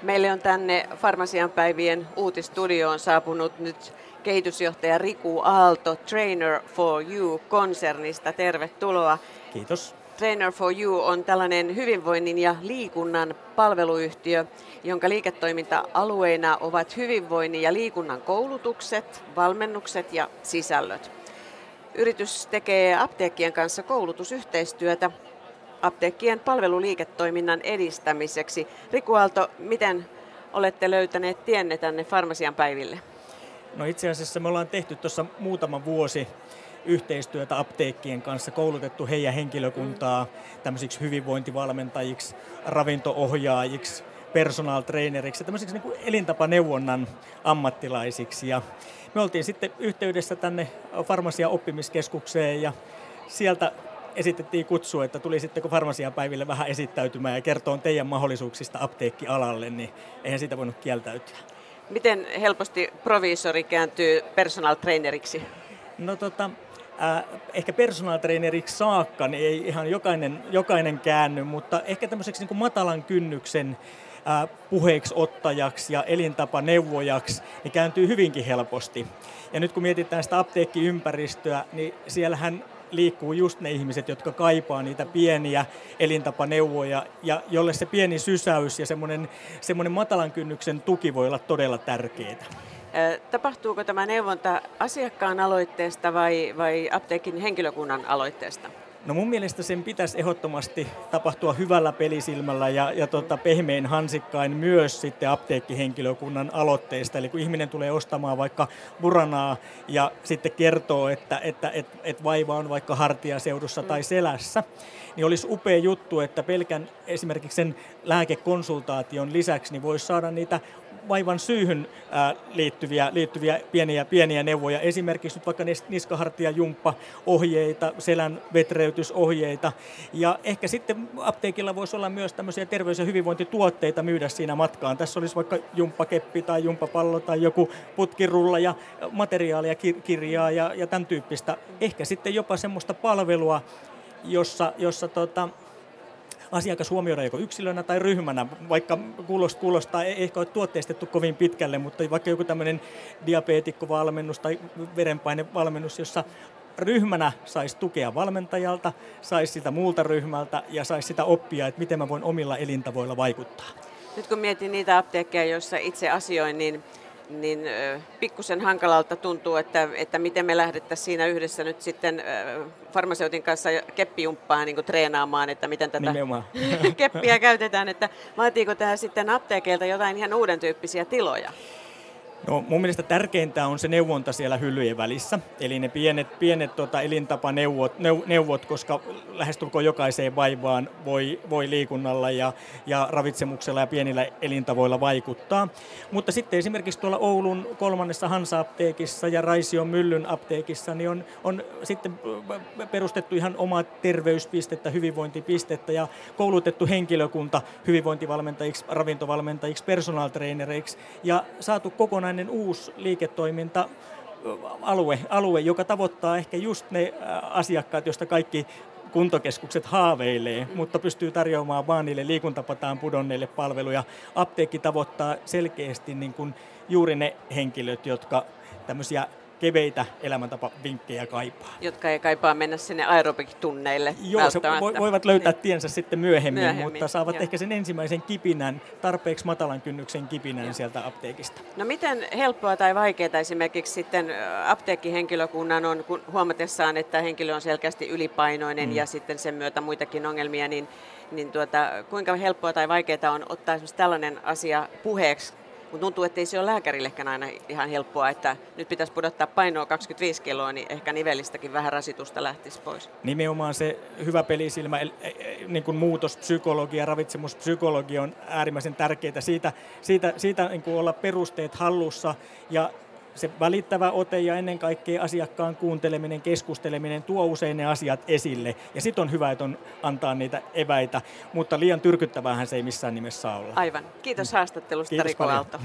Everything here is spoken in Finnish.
Meille on tänne Farmasian päivien uutistudioon saapunut nyt kehitysjohtaja Riku Aalto Trainer for You-konsernista. Tervetuloa. Kiitos. Trainer for You on tällainen hyvinvoinnin ja liikunnan palveluyhtiö, jonka liiketoiminta-alueina ovat hyvinvoinnin ja liikunnan koulutukset, valmennukset ja sisällöt. Yritys tekee apteekkien kanssa koulutusyhteistyötä apteekkien palveluliiketoiminnan edistämiseksi. Riku Aalto, miten olette löytäneet tienne tänne Farmasian päiville? No itse asiassa me ollaan tehty tuossa muutama vuosi yhteistyötä apteekkien kanssa, koulutettu heidän henkilökuntaa tämmöisiksi hyvinvointivalmentajiksi, ravinto-ohjaajiksi, personal traineriksi ja tämmöisiksi niin kuin elintapaneuvonnan ammattilaisiksi. Ja me oltiin sitten yhteydessä tänne Farmasian oppimiskeskukseen ja sieltä esitettiin kutsua, että tulisitteko Farmasian päiville vähän esittäytymään ja kertoa teidän mahdollisuuksista apteekkialalle, niin eihän siitä voinut kieltäytyä. Miten helposti proviisori kääntyy personal traineriksi? No ehkä personal traineriksi saakka, niin ei ihan jokainen käänny, mutta ehkä tämmöiseksi niin kuin matalan kynnyksen puheeksi ottajaksi ja elintapaneuvojaksi, niin kääntyy hyvinkin helposti. Ja nyt kun mietitään sitä apteekkiympäristöä, niin siellähän liikkuu just ne ihmiset, jotka kaipaa niitä pieniä elintapaneuvoja ja jolle se pieni sysäys ja semmoinen matalan kynnyksen tuki voi olla todella tärkeää. Tapahtuuko tämä neuvonta asiakkaan aloitteesta vai apteekin henkilökunnan aloitteesta? No mun mielestä sen pitäisi ehdottomasti tapahtua hyvällä pelisilmällä ja pehmein hansikkain myös sitten apteekkihenkilökunnan aloitteesta. Eli kun ihminen tulee ostamaan vaikka buranaa ja sitten kertoo, että vaiva on vaikka hartiaseudussa tai selässä, niin olisi upea juttu, että pelkän esimerkiksi sen lääkekonsultaation lisäksi niin voisi saada niitä vaivan syyhyn liittyviä pieniä neuvoja. Esimerkiksi nyt vaikka niskahartiajumppa-ohjeita, selän vetreytysohjeita. Ja ehkä sitten apteekilla voisi olla myös tämmöisiä terveys- ja hyvinvointituotteita myydä siinä matkaan. Tässä olisi vaikka jumppakeppi tai jumppapallo tai joku putkirulla ja materiaalia, kirjaa ja tämän tyyppistä. Ehkä sitten jopa semmoista palvelua, jossa asiakas huomioidaan joko yksilönä tai ryhmänä, vaikka kuulostaa ei ehkä ole tuotteistettu kovin pitkälle, mutta vaikka joku tämmöinen diabeetikkovalmennus tai verenpainevalmennus, jossa ryhmänä saisi tukea valmentajalta, saisi sitä muulta ryhmältä ja saisi sitä oppia, että miten mä voin omilla elintavoilla vaikuttaa. Nyt kun mietin niitä apteekkeja, joissa itse asioin, niin pikkusen hankalalta tuntuu, että miten me lähdettäisiin siinä yhdessä nyt sitten farmaseutin kanssa keppijumppaa niin kuin treenaamaan, että miten tätä keppiä käytetään, että vaatiiko tämä sitten apteekeilta jotain ihan uuden tyyppisiä tiloja? No, mun mielestä tärkeintä on se neuvonta siellä hyllyjen välissä, eli ne pienet elintapaneuvot, koska lähestulkoon jokaiseen vaivaan voi liikunnalla ja ravitsemuksella ja pienillä elintavoilla vaikuttaa. Mutta sitten esimerkiksi tuolla Oulun 3. Hansa-apteekissa ja Raision Myllyn apteekissa niin on sitten perustettu ihan omaa terveyspistettä, hyvinvointipistettä ja koulutettu henkilökunta hyvinvointivalmentajiksi, ravintovalmentajiksi, personal trainereiksi ja saatu kokonaan uusi liiketoiminta-alue, joka tavoittaa ehkä just ne asiakkaat, joista kaikki kuntokeskukset haaveilee, mutta pystyy tarjoamaan vaan niille liikuntapataan pudonneille palveluja. Apteekki tavoittaa selkeästi niin kuin juuri ne henkilöt, jotka tämmöisiä keveitä elämäntapavinkkejä kaipaa. Jotka ei kaipaa mennä sinne aerobik-tunneille. Joo, voivat löytää tiensä sitten myöhemmin, mutta saavat ehkä sen ensimmäisen kipinän, tarpeeksi matalan kynnyksen kipinän sieltä apteekista. No miten helppoa tai vaikeaa esimerkiksi sitten apteekkihenkilökunnan on, kun huomatessaan, että henkilö on selkeästi ylipainoinen ja sitten sen myötä muitakin ongelmia, niin kuinka helppoa tai vaikeaa on ottaa esimerkiksi tällainen asia puheeksi? Kun tuntuu, että ei se ole lääkärillekään aina ihan helppoa, että nyt pitäisi pudottaa painoa 25 kiloa, niin ehkä nivelistäkin vähän rasitusta lähtisi pois. Nimenomaan se hyvä pelisilmä, niin kuin muutospsykologia, ravitsemuspsykologia on äärimmäisen tärkeää. Siitä niin kuin olla perusteet hallussa ja se välittävä ote ja ennen kaikkea asiakkaan kuunteleminen, keskusteleminen tuo usein ne asiat esille. Ja sitten on hyvä, että antaa niitä eväitä, mutta liian tyrkyttäväähän se ei missään nimessä saa olla. Aivan. Kiitos haastattelusta, Riku Aalto.